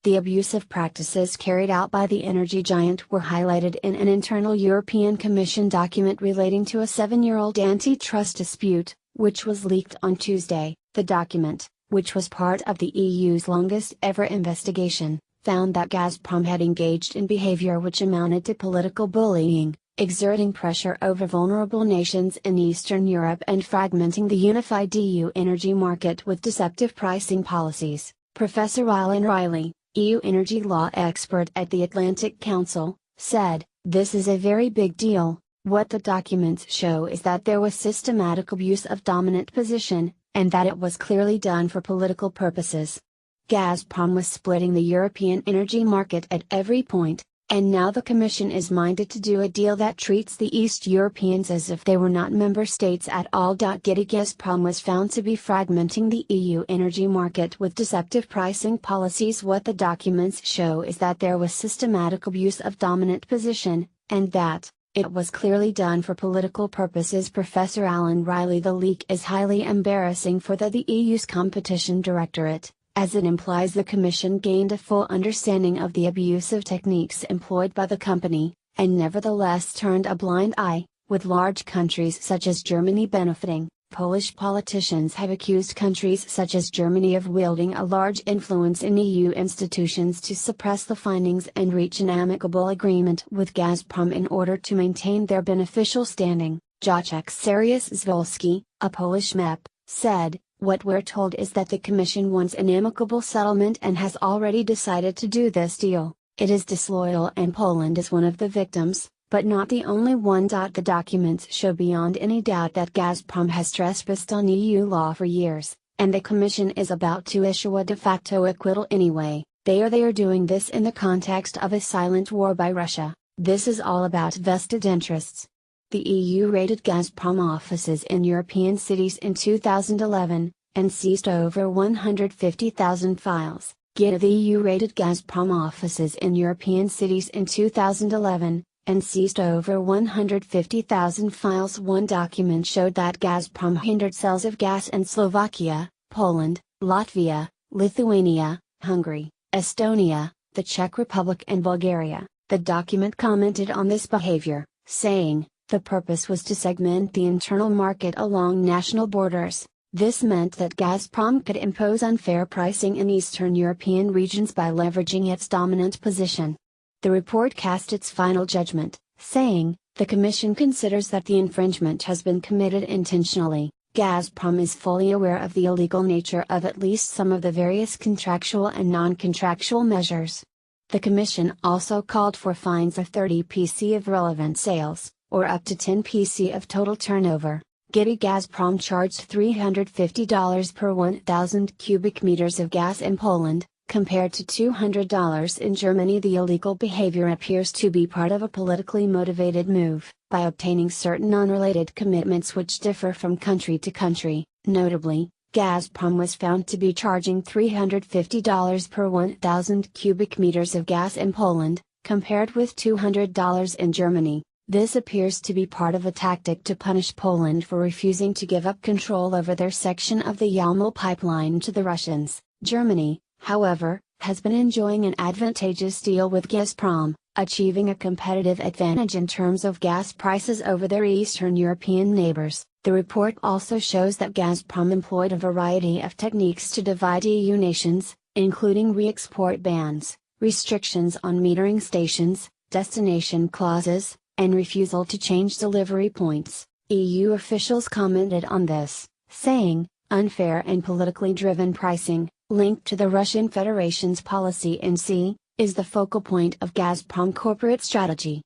The abusive practices carried out by the energy giant were highlighted in an internal European Commission document relating to a 7-year-old antitrust dispute, which was leaked on Tuesday. The document, which was part of the EU's longest ever investigation, found that Gazprom had engaged in behavior which amounted to political bullying, exerting pressure over vulnerable nations in Eastern Europe and fragmenting the unified EU energy market with deceptive pricing policies. Professor Alan Riley, EU energy law expert at the Atlantic Council, said, "This is a very big deal. What the documents show is that there was systematic abuse of dominant position, and that it was clearly done for political purposes. Gazprom was splitting the European energy market at every point, and now the Commission is minded to do a deal that treats the East Europeans as if they were not member states at all." Gazprom was found to be fragmenting the EU energy market with deceptive pricing policies. What the documents show is that there was systematic abuse of dominant position, and that it was clearly done for political purposes. Professor Alan Riley, the leak is highly embarrassing for the EU's Competition Directorate, as it implies the Commission gained a full understanding of the abusive techniques employed by the company, and nevertheless turned a blind eye, with large countries such as Germany benefiting. Polish politicians have accused countries such as Germany of wielding a large influence in EU institutions to suppress the findings and reach an amicable agreement with Gazprom in order to maintain their beneficial standing. Jacek Saryusz-Zwolski, a Polish MEP, said, "What we're told is that the Commission wants an amicable settlement and has already decided to do this deal. It is disloyal and Poland is one of the victims, but not the only one." The documents show beyond any doubt that Gazprom has trespassed on EU law for years, and the Commission is about to issue a de facto acquittal anyway. They are doing this in the context of a silent war by Russia. This is all about vested interests. The EU raided Gazprom offices in European cities in 2011, and seized over 150,000 files. The EU raided Gazprom offices in European cities in 2011, and seized over 150,000 files. One document showed that Gazprom hindered sales of gas in Slovakia, Poland, Latvia, Lithuania, Hungary, Estonia, the Czech Republic and Bulgaria. The document commented on this behavior, saying, "The purpose was to segment the internal market along national borders. This meant that Gazprom could impose unfair pricing in Eastern European regions by leveraging its dominant position." The report cast its final judgment, saying, "The Commission considers that the infringement has been committed intentionally. Gazprom is fully aware of the illegal nature of at least some of the various contractual and non-contractual measures." The Commission also called for fines of 30 PC of relevant sales, or up to 10 PC of total turnover. Gazprom charged $350 per 1,000 cubic meters of gas in Poland, compared to $200 in Germany. The illegal behavior appears to be part of a politically motivated move, by obtaining certain unrelated commitments which differ from country to country. Notably, Gazprom was found to be charging $350 per 1,000 cubic meters of gas in Poland, compared with $200 in Germany. This appears to be part of a tactic to punish Poland for refusing to give up control over their section of the Yamal pipeline to the Russians. Germany, however, has been enjoying an advantageous deal with Gazprom, achieving a competitive advantage in terms of gas prices over their Eastern European neighbors. The report also shows that Gazprom employed a variety of techniques to divide EU nations, including re-export bans, restrictions on metering stations, destination clauses, and refusal to change delivery points. EU officials commented on this, saying, "Unfair and politically driven pricing, linked to the Russian Federation's policy in C, is the focal point of Gazprom corporate strategy."